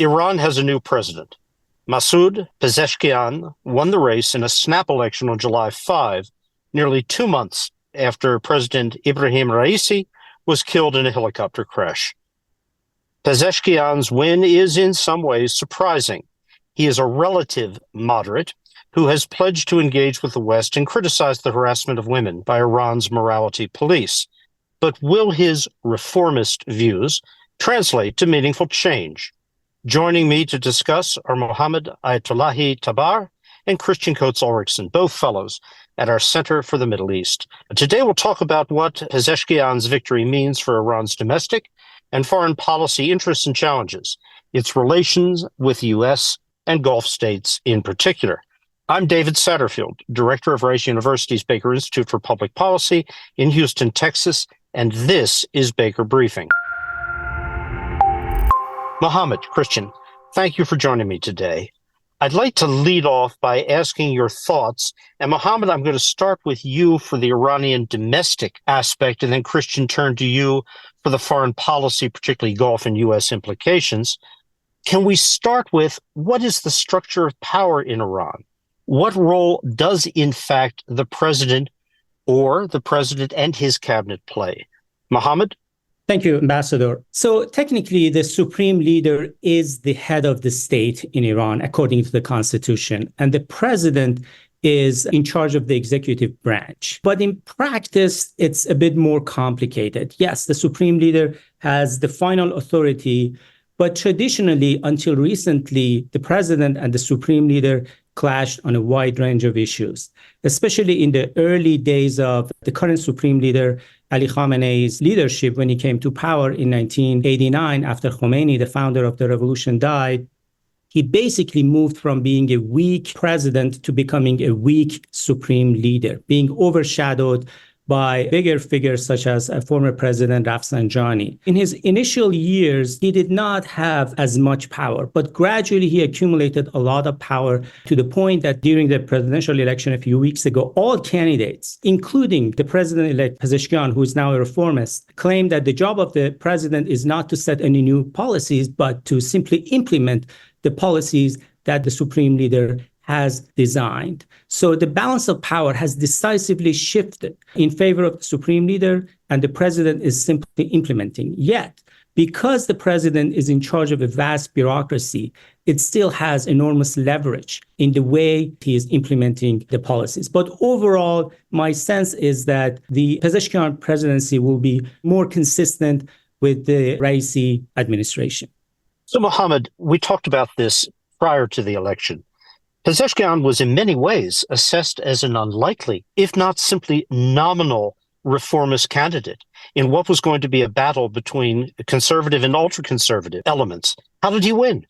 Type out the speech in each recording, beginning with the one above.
Iran has a new president. Masoud Pezeshkian won the race in a snap election on July 5, nearly 2 months after President Ibrahim Raisi was killed in a helicopter crash. Pezeshkian's win is in some ways surprising. He is a relative moderate who has pledged to engage with the West and criticize the harassment of women by Iran's morality police. But will his reformist views translate to meaningful change? Joining me to discuss are Mohammad Ayatollahi Tabaar and Kristian Ulrichsen, both fellows at our Center for the Middle East. Today we'll talk about what Pezeshkian's victory means for Iran's domestic and foreign policy interests and challenges, its relations with the U.S. and Gulf states in particular. I'm David Satterfield, Director of Rice University's Baker Institute for Public Policy in Houston, Texas, and this is Baker Briefing. Mohammad, Kristian, thank you for joining me today. I'd like to lead off by asking your thoughts. And Mohammad, I'm going to start with you for the Iranian domestic aspect, and then Kristian, turn to you for the foreign policy, particularly Gulf and U.S. implications. Can we start with what is the structure of power in Iran? What role does, in fact, the president or the president and his cabinet play? Mohammad? Thank you, Ambassador. So technically, the supreme leader is the head of the state in Iran, according to the constitution, and the president is in charge of the executive branch. But in practice, it's a bit more complicated. Yes, the supreme leader has the final authority, but traditionally, until recently, the president and the supreme leader clashed on a wide range of issues, especially in the early days of the current supreme leader, Ali Khamenei's leadership when he came to power in 1989 after Khomeini, the founder of the revolution, died. He basically moved from being a weak president to becoming a weak supreme leader, being overshadowed by bigger figures such as former President Rafsanjani. In his initial years, he did not have as much power, but gradually he accumulated a lot of power to the point that during the presidential election a few weeks ago, all candidates, including the president-elect Pezeshkian, who is now a reformist, claimed that the job of the president is not to set any new policies, but to simply implement the policies that the supreme leader has designed. So the balance of power has decisively shifted in favor of the supreme leader, and the president is simply implementing. Yet, because the president is in charge of a vast bureaucracy, it still has enormous leverage in the way he is implementing the policies. But overall, my sense is that the Pezeshkian presidency will be more consistent with the Raisi administration. So, Mohammad, we talked about this prior to the election. Pezeshkian was in many ways assessed as an unlikely, if not simply nominal, reformist candidate in what was going to be a battle between conservative and ultra-conservative elements. How did he win?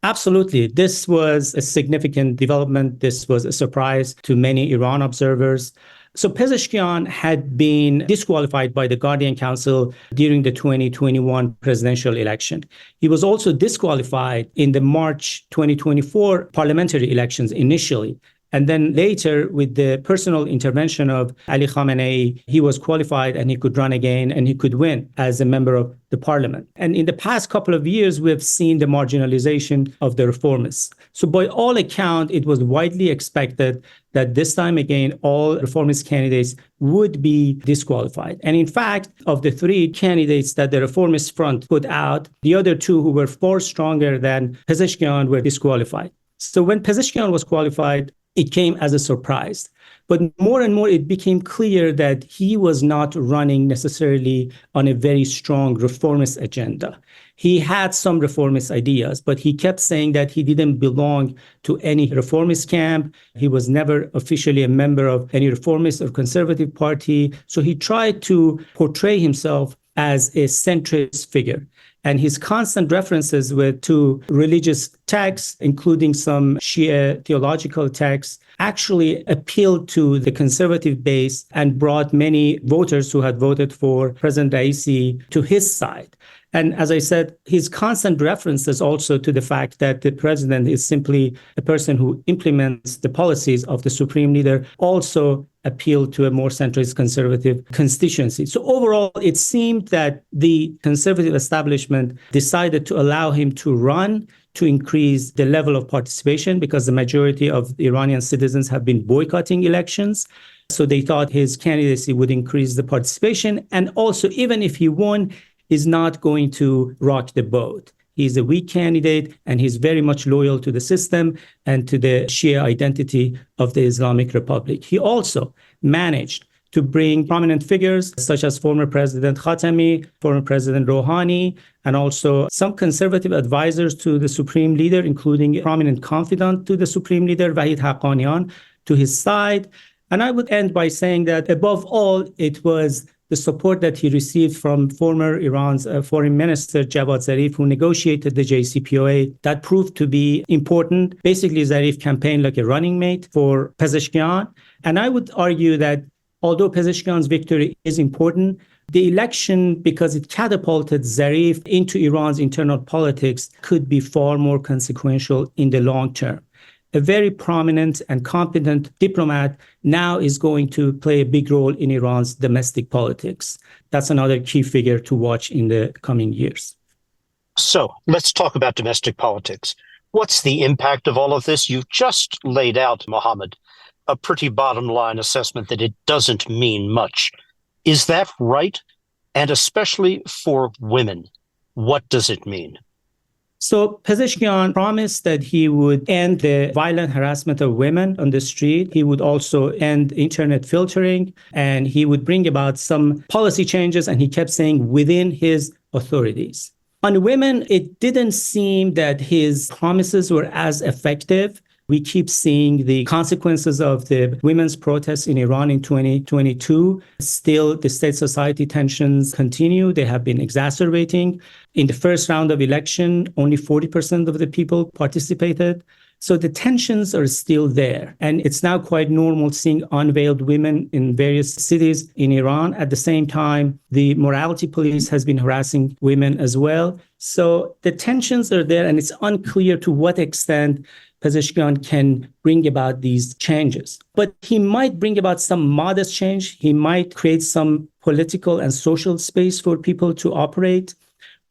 Absolutely. This was a significant development. This was a surprise to many Iran observers. So Pezeshkian had been disqualified by the Guardian Council during the 2021 presidential election. He was also disqualified in the March 2024 parliamentary elections initially. And then later, with the personal intervention of Ali Khamenei, he was qualified and he could run again and he could win as a member of the parliament. And in the past couple of years, we've seen the marginalization of the reformists. So by all accounts, it was widely expected that this time again, all reformist candidates would be disqualified. And in fact, of the three candidates that the reformist front put out, the other two who were far stronger than Pezeshkian were disqualified. So when Pezeshkian was qualified, it came as a surprise. But more and more, it became clear that he was not running necessarily on a very strong reformist agenda. He had some reformist ideas, but he kept saying that he didn't belong to any reformist camp. He was never officially a member of any reformist or conservative party. So he tried to portray himself as a centrist figure. And his constant references were to religious texts, including some Shia theological texts, actually appealed to the conservative base and brought many voters who had voted for President Raisi to his side. And as I said, his constant references also to the fact that the president is simply a person who implements the policies of the supreme leader also appealed to a more centrist conservative constituency. So overall, it seemed that the conservative establishment decided to allow him to run to increase the level of participation because the majority of Iranian citizens have been boycotting elections. So they thought his candidacy would increase the participation. And also, even if he won, is not going to rock the boat. He's a weak candidate, and he's very much loyal to the system and to the Shia identity of the Islamic Republic. He also managed to bring prominent figures such as former President Khatami, former President Rouhani, and also some conservative advisors to the supreme leader, including a prominent confidant to the supreme leader, Wahid Haqqanian, to his side. And I would end by saying that above all, it was the support that he received from former Iran's foreign minister, Javad Zarif, who negotiated the JCPOA, that proved to be important. Basically, Zarif campaigned like a running mate for Pezeshkian. And I would argue that although Pezeshkian's victory is important, the election, because it catapulted Zarif into Iran's internal politics, could be far more consequential in the long term. A very prominent and competent diplomat now is going to play a big role in Iran's domestic politics. That's another key figure to watch in the coming years. So let's talk about domestic politics. What's the impact of all of this? You've just laid out, Mohammad, a pretty bottom line assessment that it doesn't mean much. Is that right? And especially for women, what does it mean? So Pezeshkian promised that he would end the violent harassment of women on the street. He would also end internet filtering, and he would bring about some policy changes, and he kept saying within his authorities. On women, it didn't seem that his promises were as effective. We keep seeing the consequences of the women's protests in Iran in 2022. Still, the state-society tensions continue. They have been exacerbating. In the first round of election, only 40% of the people participated. So the tensions are still there. And it's now quite normal seeing unveiled women in various cities in Iran. At the same time, the morality police has been harassing women as well. So the tensions are there, and it's unclear to what extent Pezeshkian can bring about these changes. But he might bring about some modest change. He might create some political and social space for people to operate.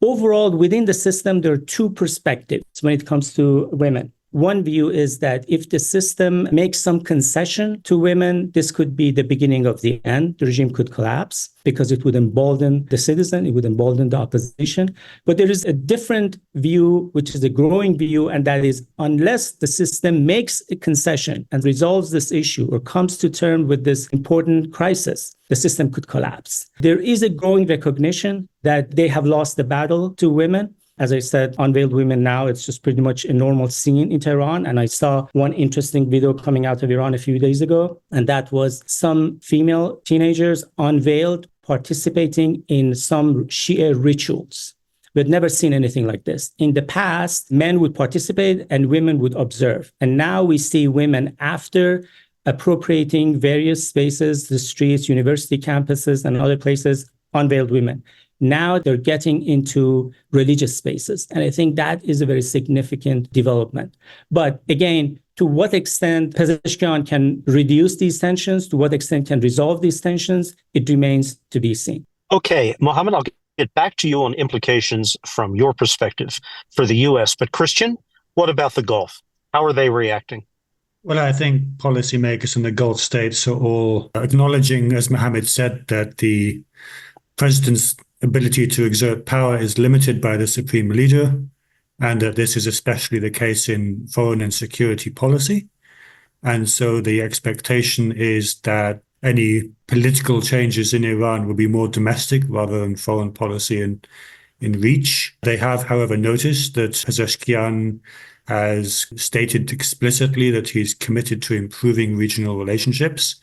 Overall, within the system, there are two perspectives when it comes to women. One view is that if the system makes some concession to women, this could be the beginning of the end. The regime could collapse because it would embolden the citizen, it would embolden the opposition. But there is a different view, which is a growing view, and that is unless the system makes a concession and resolves this issue or comes to terms with this important crisis, the system could collapse. There is a growing recognition that they have lost the battle to women. As I said, unveiled women now, it's just pretty much a normal scene in Tehran. And I saw one interesting video coming out of Iran a few days ago, and that was some female teenagers unveiled participating in some Shia rituals. We'd never seen anything like this. In the past, men would participate and women would observe. And now we see women, after appropriating various spaces, the streets, university campuses, and other places, unveiled women. Now they're getting into religious spaces. And I think that is a very significant development. But again, to what extent Pezeshkian can reduce these tensions, to what extent can resolve these tensions, it remains to be seen. Okay, Mohammad, I'll get back to you on implications from your perspective for the U.S. But Kristian, what about the Gulf? How are they reacting? Well, I think policymakers in the Gulf states are all acknowledging, as Mohammad said, that the president's ability to exert power is limited by the supreme leader, and that this is especially the case in foreign and security policy. And so the expectation is that any political changes in Iran will be more domestic rather than foreign policy in reach. They have, however, noticed that Pezeshkian has stated explicitly that he's committed to improving regional relationships.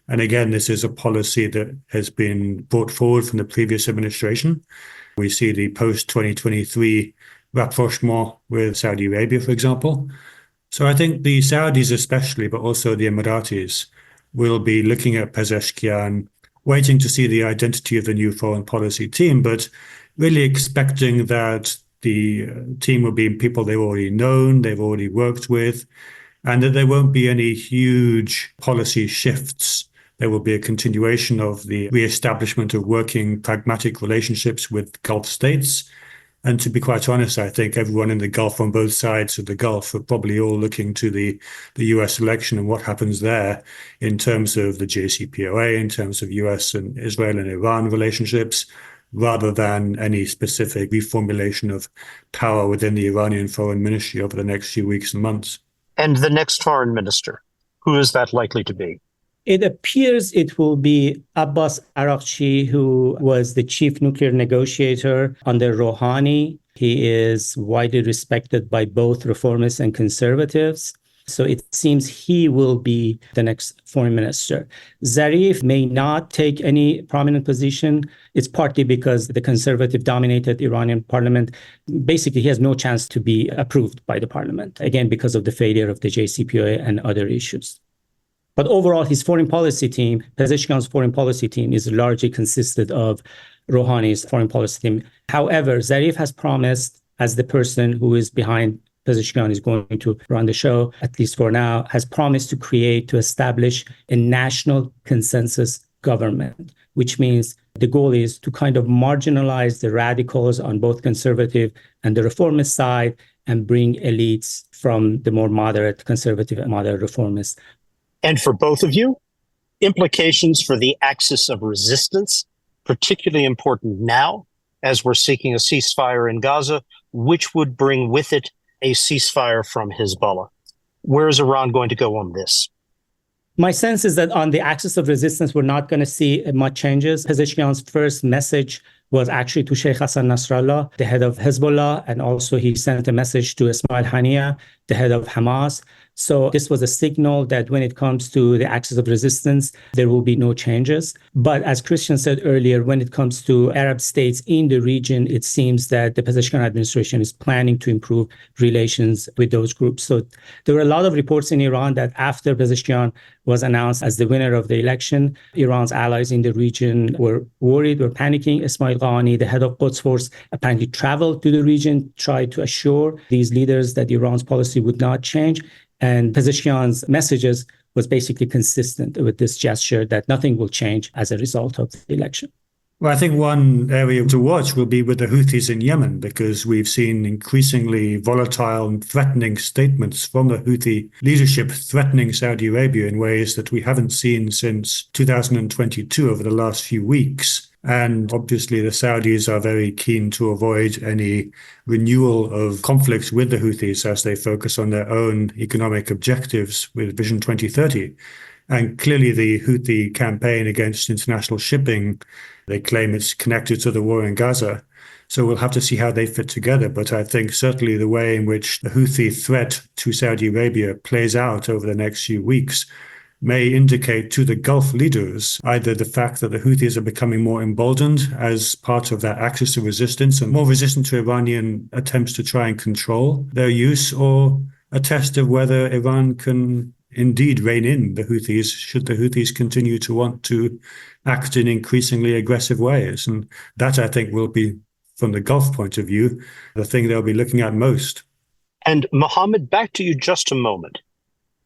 And again, this is a policy that has been brought forward from the previous administration. We see the post-2023 rapprochement with Saudi Arabia, for example. So I think the Saudis especially, but also the Emiratis, will be looking at Pezeshkian, waiting to see the identity of the new foreign policy team, but really expecting that the team will be people they've already known, they've already worked with, and that there won't be any huge policy shifts. There will be a continuation of the re-establishment of working pragmatic relationships with Gulf states. And to be quite honest, I think everyone in the Gulf on both sides of the Gulf are probably all looking to the US election and what happens there in terms of the JCPOA, in terms of US and Israel and Iran relationships, rather than any specific reformulation of power within the Iranian foreign ministry over the next few weeks and months. And the next foreign minister, who is that likely to be? It appears it will be Abbas Araghchi, who was the chief nuclear negotiator under Rouhani. He is widely respected by both reformists and conservatives. So it seems he will be the next foreign minister. Zarif may not take any prominent position. It's partly because the conservative-dominated Iranian parliament, basically he has no chance to be approved by the parliament, again, because of the failure of the JCPOA and other issues. But overall, his foreign policy team, Pezeshkian's foreign policy team, is largely consisted of Rouhani's foreign policy team. However, Zarif has promised, as the person who is behind Pezeshkian is going to run the show, at least for now, has promised to establish a national consensus government, which means the goal is to kind of marginalize the radicals on both conservative and the reformist side and bring elites from the more moderate conservative and moderate reformists. And for both of you, implications for the axis of resistance, particularly important now as we're seeking a ceasefire in Gaza, which would bring with it a ceasefire from Hezbollah. Where is Iran going to go on this? My sense is that on the axis of resistance, we're not going to see much changes. Pezeshkian's first message was actually to Sheikh Hassan Nasrallah, the head of Hezbollah, and also he sent a message to Ismail Haniyeh, the head of Hamas. So this was a signal that when it comes to the axis of resistance, there will be no changes. But as Kristian said earlier, when it comes to Arab states in the region, it seems that the Pezeshkian administration is planning to improve relations with those groups. So there were a lot of reports in Iran that after Pezeshkian was announced as the winner of the election, Iran's allies in the region were worried, were panicking. Ismail Qani, the head of Quds Force, apparently traveled to the region, tried to assure these leaders that Iran's policy would not change. And Pezeshkian's messages was basically consistent with this gesture that nothing will change as a result of the election. Well, I think one area to watch will be with the Houthis in Yemen, because we've seen increasingly volatile and threatening statements from the Houthi leadership threatening Saudi Arabia in ways that we haven't seen since 2022 over the last few weeks. And obviously, the Saudis are very keen to avoid any renewal of conflicts with the Houthis as they focus on their own economic objectives with Vision 2030. And clearly, the Houthi campaign against international shipping, they claim it's connected to the war in Gaza. So we'll have to see how they fit together. But I think certainly the way in which the Houthi threat to Saudi Arabia plays out over the next few weeks may indicate to the Gulf leaders either the fact that the Houthis are becoming more emboldened as part of that axis of resistance and more resistant to Iranian attempts to try and control their use, or a test of whether Iran can indeed rein in the Houthis should the Houthis continue to want to act in increasingly aggressive ways. And that, I think, will be, from the Gulf point of view, the thing they'll be looking at most. And Mohammad, back to you just a moment.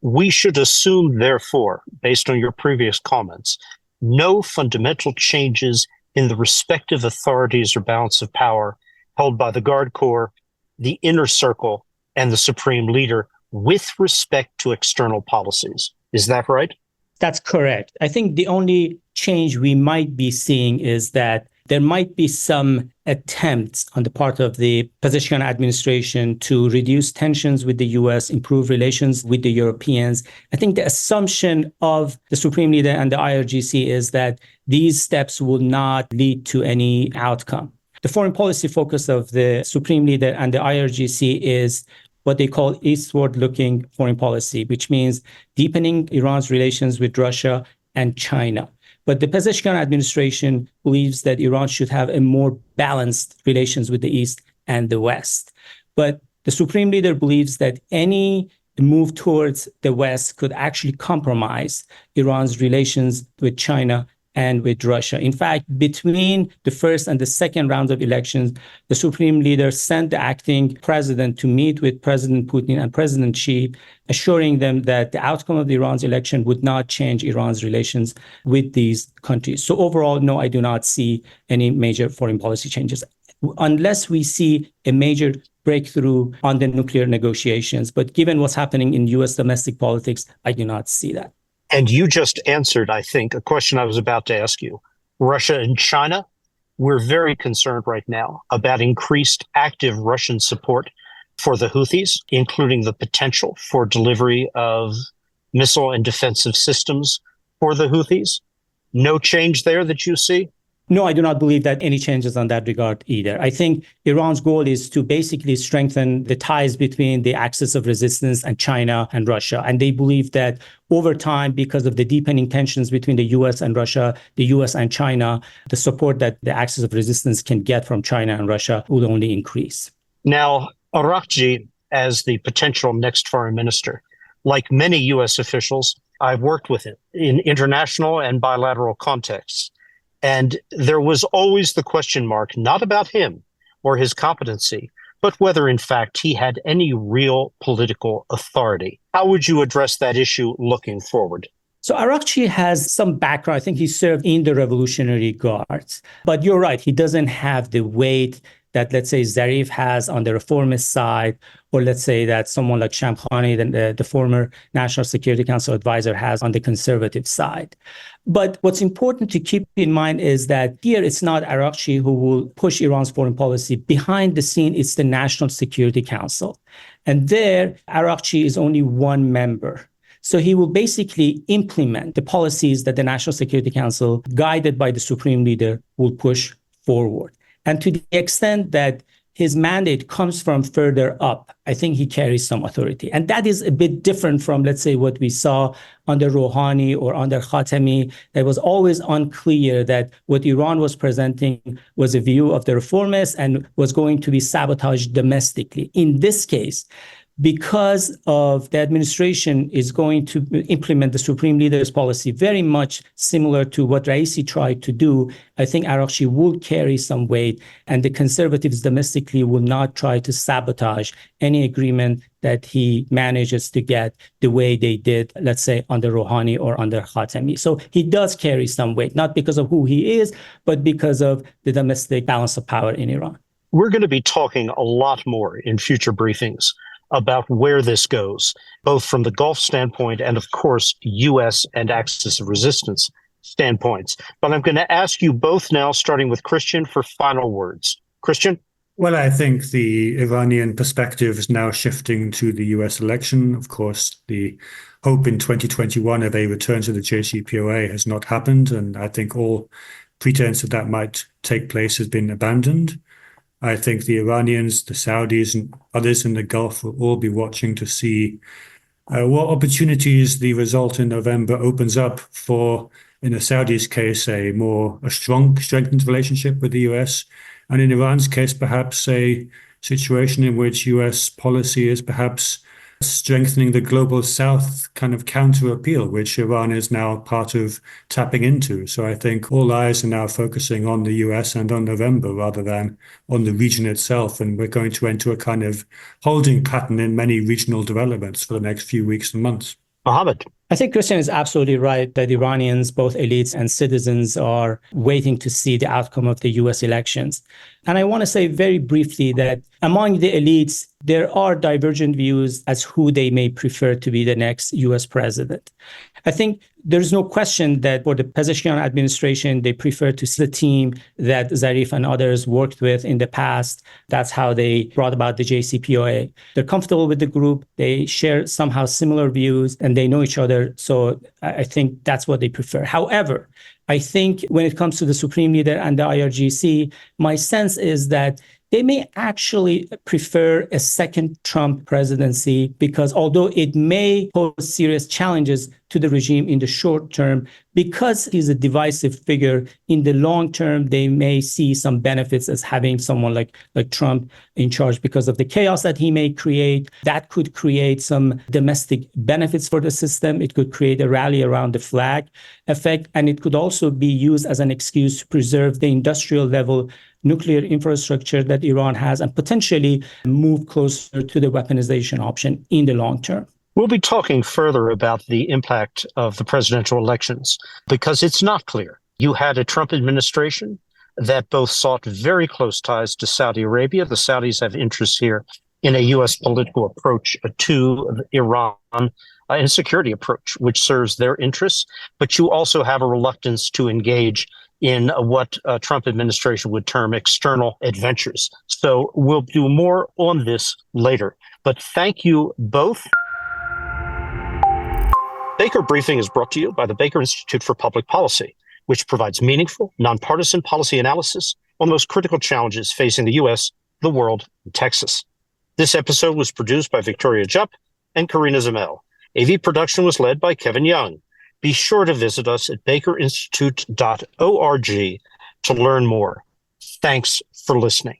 We should assume, therefore, based on your previous comments, no fundamental changes in the respective authorities or balance of power held by the Guard Corps, the Inner Circle, and the Supreme Leader with respect to external policies. Is that right? That's correct. I think the only change we might be seeing is that there might be some attempts on the part of the Pezeshkian administration to reduce tensions with the U.S., improve relations with the Europeans. I think the assumption of the Supreme Leader and the IRGC is that these steps will not lead to any outcome. The foreign policy focus of the Supreme Leader and the IRGC is what they call eastward-looking foreign policy, which means deepening Iran's relations with Russia and China. But the Pezeshkian administration believes that Iran should have a more balanced relations with the East and the West. But the Supreme Leader believes that any move towards the West could actually compromise Iran's relations with China and with Russia. In fact, between the first and the second rounds of elections, the Supreme Leader sent the acting president to meet with President Putin and President Xi, assuring them that the outcome of Iran's election would not change Iran's relations with these countries. So overall, no, I do not see any major foreign policy changes, unless we see a major breakthrough on the nuclear negotiations. But given what's happening in U.S. domestic politics, I do not see that. And you just answered, I think, a question I was about to ask you. Russia and China, we're very concerned right now about increased active Russian support for the Houthis, including the potential for delivery of missile and defensive systems for the Houthis. No change there that you see? No, I do not believe that any changes on that regard either. I think Iran's goal is to basically strengthen the ties between the axis of resistance and China and Russia. And they believe that over time, because of the deepening tensions between the U.S. and Russia, the U.S. and China, the support that the axis of resistance can get from China and Russia will only increase. Now, Araghchi, as the potential next foreign minister, like many U.S. officials, I've worked with him in international and bilateral contexts. And there was always the question mark, not about him or his competency, but whether, in fact, he had any real political authority. How would you address that issue looking forward? So Araghchi has some background. I think he served in the Revolutionary Guards. But you're right, he doesn't have the weight that, let's say, Zarif has on the Reformist side, or let's say that someone like Shamkhani, the former National Security Council advisor, has on the conservative side. But what's important to keep in mind is that here it's not Araghchi who will push Iran's foreign policy. Behind the scene, it's the National Security Council. And there, Araghchi is only one member. So he will basically implement the policies that the National Security Council, guided by the Supreme Leader, will push forward. And to the extent that his mandate comes from further up, I think he carries some authority. And that is a bit different from, let's say, what we saw under Rouhani or under Khatami. It was always unclear that what Iran was presenting was a view of the reformists and was going to be sabotaged domestically. In this case, because of the administration is going to implement the Supreme Leader's policy very much similar to what Raisi tried to do, I think Araghchi will carry some weight, and the conservatives domestically will not try to sabotage any agreement that he manages to get the way they did, let's say, under Rouhani or under Khatami. So he does carry some weight, not because of who he is, but because of the domestic balance of power in Iran. We're going to be talking a lot more in future briefings about where this goes, both from the Gulf standpoint and, of course, U.S. and axis of resistance standpoints. But I'm going to ask you both now, starting with Kristian, for final words. Kristian? Well, I think the Iranian perspective is now shifting to the U.S. election. Of course, the hope in 2021 of a return to the JCPOA has not happened, and I think all pretense that that might take place has been abandoned. I think the Iranians, the Saudis, and others in the Gulf will all be watching to see what opportunities the result in November opens up for, in the Saudis' case, a strengthened relationship with the US, and in Iran's case, perhaps a situation in which US policy is perhaps strengthening the global South kind of counter appeal, which Iran is now part of tapping into. So I think all eyes are now focusing on the US and on November rather than on the region itself. And we're going to enter a kind of holding pattern in many regional developments for the next few weeks and months. Mohammad? I think Kristian is absolutely right that Iranians, both elites and citizens, are waiting to see the outcome of the US elections. And I want to say very briefly that among the elites, there are divergent views as who they may prefer to be the next US president. I think there's no question that for the Pezeshkian administration, they prefer to see the team that Zarif and others worked with in the past. That's how they brought about the JCPOA. They're comfortable with the group. They share somehow similar views and they know each other. So I think that's what they prefer. However, I think when it comes to the Supreme Leader and the IRGC, my sense is that they may actually prefer a second Trump presidency because although it may pose serious challenges to to the regime in the short term. Because he's a divisive figure, in the long term, they may see some benefits as having someone like Trump in charge because of the chaos that he may create. That could create some domestic benefits for the system. It could create a rally around the flag effect, and it could also be used as an excuse to preserve the industrial level nuclear infrastructure that Iran has and potentially move closer to the weaponization option in the long term. We'll be talking further about the impact of the presidential elections because it's not clear. You had a Trump administration that both sought very close ties to Saudi Arabia. The Saudis have interests here in a U.S. political approach to Iran and a security approach, which serves their interests. But you also have a reluctance to engage in what Trump administration would term external adventures. So we'll do more on this later. But thank you both. Baker Briefing is brought to you by the Baker Institute for Public Policy, which provides meaningful, nonpartisan policy analysis on the most critical challenges facing the U.S., the world, and Texas. This episode was produced by Victoria Jupp and Karina Zamel. AV production was led by Kevin Young. Be sure to visit us at bakerinstitute.org to learn more. Thanks for listening.